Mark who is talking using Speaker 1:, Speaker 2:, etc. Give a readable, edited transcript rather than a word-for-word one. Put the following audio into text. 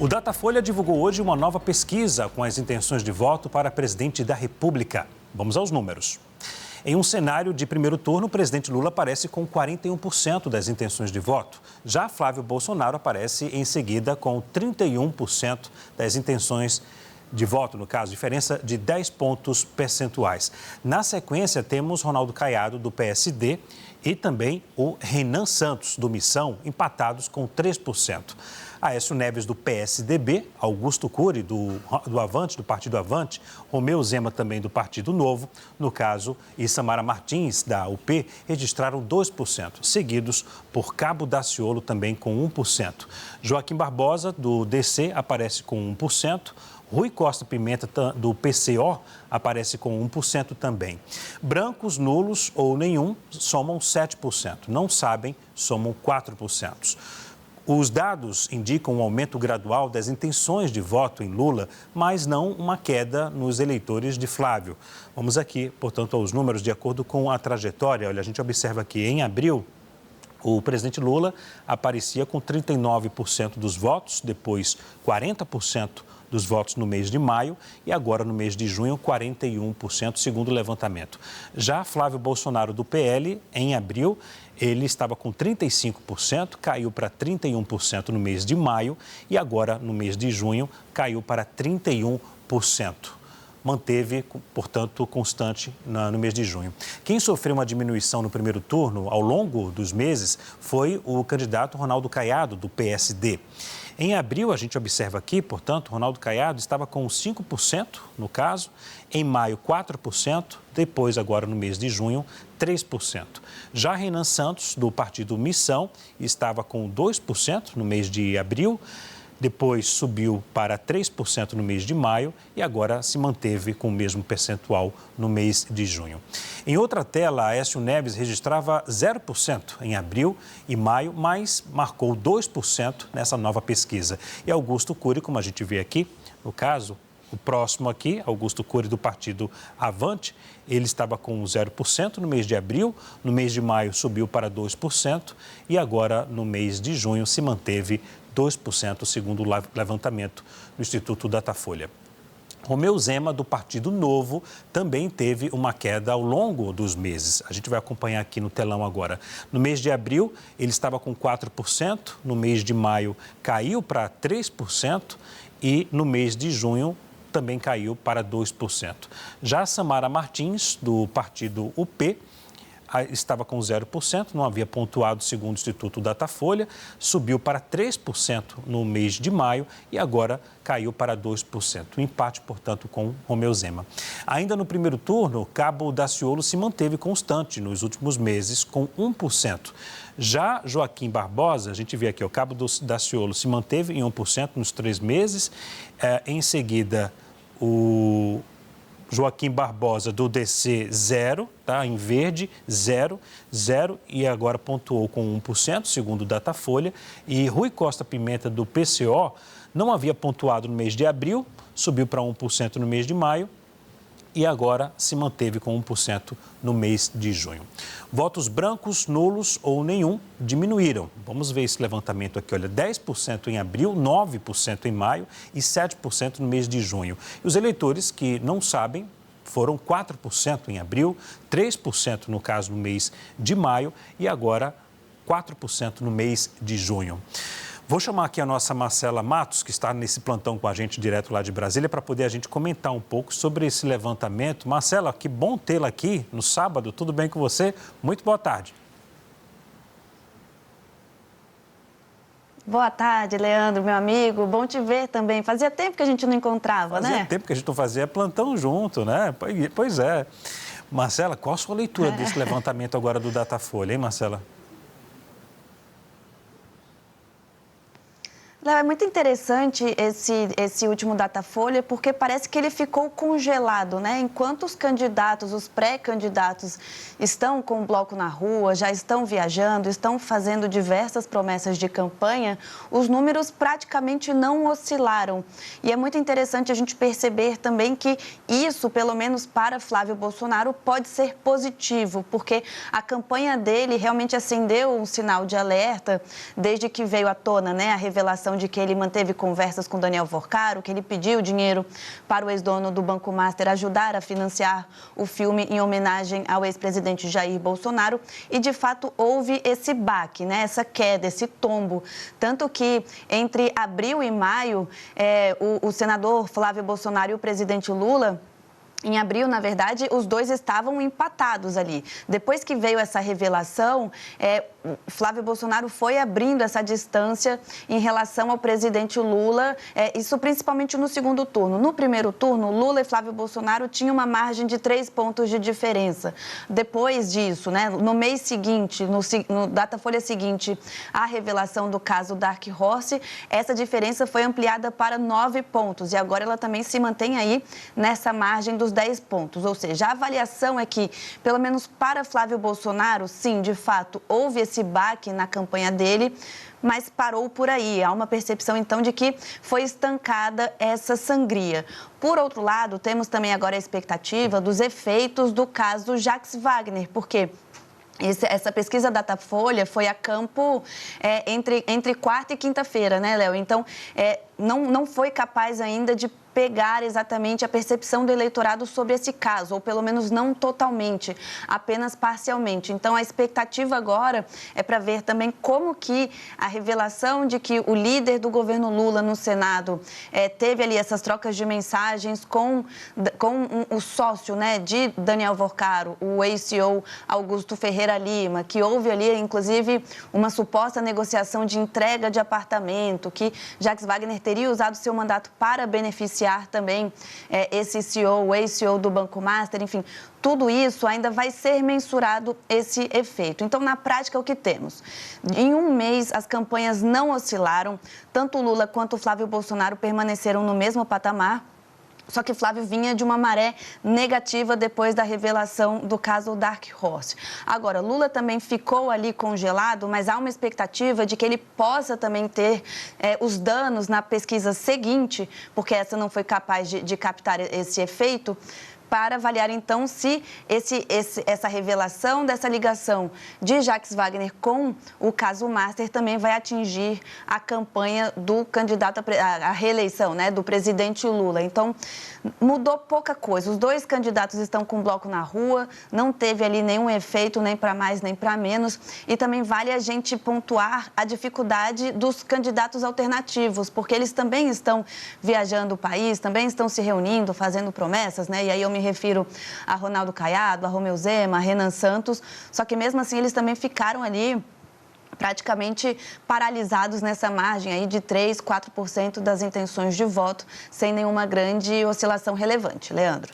Speaker 1: O Datafolha divulgou hoje uma nova pesquisa com as intenções de voto para presidente da República. Vamos aos números. Em um cenário de primeiro turno, o presidente Lula aparece com 41% das intenções de voto. Já Flávio Bolsonaro aparece em seguida com 31% das intenções de voto, no caso, diferença de 10 pontos percentuais. Na sequência, temos Ronaldo Caiado, do PSD, e também o Renan Santos, do Missão, empatados com 3%. Aécio Neves, do PSDB, Augusto Cury, do Avante, do Partido Avante, Romeu Zema, também do Partido Novo, no caso, e Samara Martins, da UP, registraram 2%, seguidos por Cabo Daciolo, também com 1%. Joaquim Barbosa, do DC, aparece com 1%. Rui Costa Pimenta, do PCO, aparece com 1% também. Brancos, nulos ou nenhum somam 7%. Não sabem, somam 4%. Os dados indicam um aumento gradual das intenções de voto em Lula, mas não uma queda nos eleitores de Flávio. Vamos aqui, portanto, aos números de acordo com a trajetória. Olha, a gente observa aqui em abril, o presidente Lula aparecia com 39% dos votos, depois 40% dos votos no mês de maio e agora no mês de junho 41%, segundo o levantamento. Já Flávio Bolsonaro, do PL, em abril, ele estava com 35%, caiu para 31% no mês de maio e agora no mês de junho caiu para 31%. Manteve, portanto, constante no mês de junho. Quem sofreu uma diminuição no primeiro turno ao longo dos meses foi o candidato Ronaldo Caiado, do PSD. Em abril, a gente observa aqui, portanto, Ronaldo Caiado estava com 5%, no caso, em maio 4%, depois agora no mês de junho 3%. Já Renan Santos, do Partido Missão, estava com 2% no mês de abril, depois subiu para 3% no mês de maio e agora se manteve com o mesmo percentual no mês de junho. Em outra tela, Aécio Neves registrava 0% em abril e maio, mas marcou 2% nessa nova pesquisa. E Augusto Cury, como a gente vê aqui, no caso, o próximo aqui, Augusto Cury, do Partido Avante, ele estava com 0% no mês de abril, no mês de maio subiu para 2% e agora no mês de junho se manteve 2%, segundo o levantamento do Instituto Datafolha. Romeu Zema, do Partido Novo, também teve uma queda ao longo dos meses. A gente vai acompanhar aqui no telão agora. No mês de abril, ele estava com 4%, no mês de maio caiu para 3% e no mês de junho também caiu para 2%. Já Samara Martins, do Partido UP, estava com 0%, não havia pontuado segundo o Instituto Datafolha, subiu para 3% no mês de maio e agora caiu para 2%. O empate, portanto, com Romeu Zema. Ainda no primeiro turno, Cabo Daciolo se manteve constante nos últimos meses com 1%. Já Joaquim Barbosa, a gente vê aqui, o Cabo Daciolo se manteve em 1% nos 3 meses, em seguida o Joaquim Barbosa, do DC, 0, tá? Em verde, 0 e agora pontuou com 1%, segundo o Datafolha. E Rui Costa Pimenta, do PCO, não havia pontuado no mês de abril, subiu para 1% no mês de maio e agora se manteve com 1% no mês de junho. Votos brancos, nulos ou nenhum diminuíram. Vamos ver esse levantamento aqui, olha, 10% em abril, 9% em maio e 7% no mês de junho. E os eleitores que não sabem foram 4% em abril, 3% no caso no mês de maio e agora 4% no mês de junho. Vou chamar aqui a nossa Marcela Matos, que está nesse plantão com a gente direto lá de Brasília, para poder a gente comentar um pouco sobre esse levantamento. Marcela, que bom tê-la aqui no sábado. Tudo bem com você? Muito boa tarde.
Speaker 2: Boa tarde, Leandro, meu amigo. Bom te ver também. Fazia tempo que a gente não encontrava, né?
Speaker 1: Fazia tempo que a gente não fazia plantão junto, né? Pois é. Marcela, qual a sua leitura desse levantamento agora do Datafolha, hein, Marcela?
Speaker 2: É muito interessante esse último Datafolha, porque parece que ele ficou congelado, né? Enquanto os candidatos, os pré-candidatos estão com o bloco na rua, já estão viajando, estão fazendo diversas promessas de campanha, os números praticamente não oscilaram. E é muito interessante a gente perceber também que isso, pelo menos para Flávio Bolsonaro, pode ser positivo, porque a campanha dele realmente acendeu um sinal de alerta desde que veio à tona, né, a revelação revelação de que ele manteve conversas com Daniel Worcaro, que ele pediu dinheiro para o ex-dono do Banco Master ajudar a financiar o filme em homenagem ao ex-presidente Jair Bolsonaro. E, de fato, houve esse baque, né? Essa queda, esse tombo. Tanto que, entre abril e maio, o senador Flávio Bolsonaro e o presidente Lula... Em abril, na verdade, os dois estavam empatados ali. Depois que veio essa revelação, Flávio Bolsonaro foi abrindo essa distância em relação ao presidente Lula, isso principalmente no segundo turno. No primeiro turno, Lula e Flávio Bolsonaro tinham uma margem de 3 pontos de diferença. Depois disso, né, no mês seguinte, no Datafolha seguinte, à revelação do caso Dark Horse, essa diferença foi ampliada para 9 pontos. E agora ela também se mantém aí nessa margem dos 10 pontos, ou seja, a avaliação é que, pelo menos para Flávio Bolsonaro, sim, de fato, houve esse baque na campanha dele, mas parou por aí. Há uma percepção, então, de que foi estancada essa sangria. Por outro lado, temos também agora a expectativa dos efeitos do caso Jacques Wagner, porque essa pesquisa Datafolha foi a campo entre quarta e quinta-feira, né, Léo? Então, não foi capaz ainda de pegar exatamente a percepção do eleitorado sobre esse caso, ou pelo menos não totalmente, apenas parcialmente. Então, a expectativa agora é para ver também como que a revelação de que o líder do governo Lula no Senado teve ali essas trocas de mensagens com o sócio, né, de Daniel Worcaro, o ex-CEO Augusto Ferreira Lima, que houve ali, inclusive, uma suposta negociação de entrega de apartamento, que Jacques Wagner teria usado seu mandato para beneficiar também esse CEO, o ex-CEO do Banco Master, enfim, tudo isso ainda vai ser mensurado esse efeito. Então, na prática, o que temos? Em um mês, as campanhas não oscilaram, tanto o Lula quanto o Flávio Bolsonaro permaneceram no mesmo patamar. Só que Flávio vinha de uma maré negativa depois da revelação do caso Dark Horse. Agora, Lula também ficou ali congelado, mas há uma expectativa de que ele possa também ter os danos na pesquisa seguinte, porque essa não foi capaz de captar esse efeito, para avaliar, então, se essa revelação dessa ligação de Jacques Wagner com o caso Master também vai atingir a campanha do candidato à reeleição, né, do presidente Lula. Então, mudou pouca coisa. Os dois candidatos estão com bloco na rua, não teve ali nenhum efeito, nem para mais, nem para menos. E também vale a gente pontuar a dificuldade dos candidatos alternativos, porque eles também estão viajando o país, também estão se reunindo, fazendo promessas, né? E aí eu me refiro a Ronaldo Caiado, a Romeu Zema, a Renan Santos, só que mesmo assim eles também ficaram ali praticamente paralisados nessa margem aí de 3, 4% das intenções de voto, sem nenhuma grande oscilação relevante. Leandro.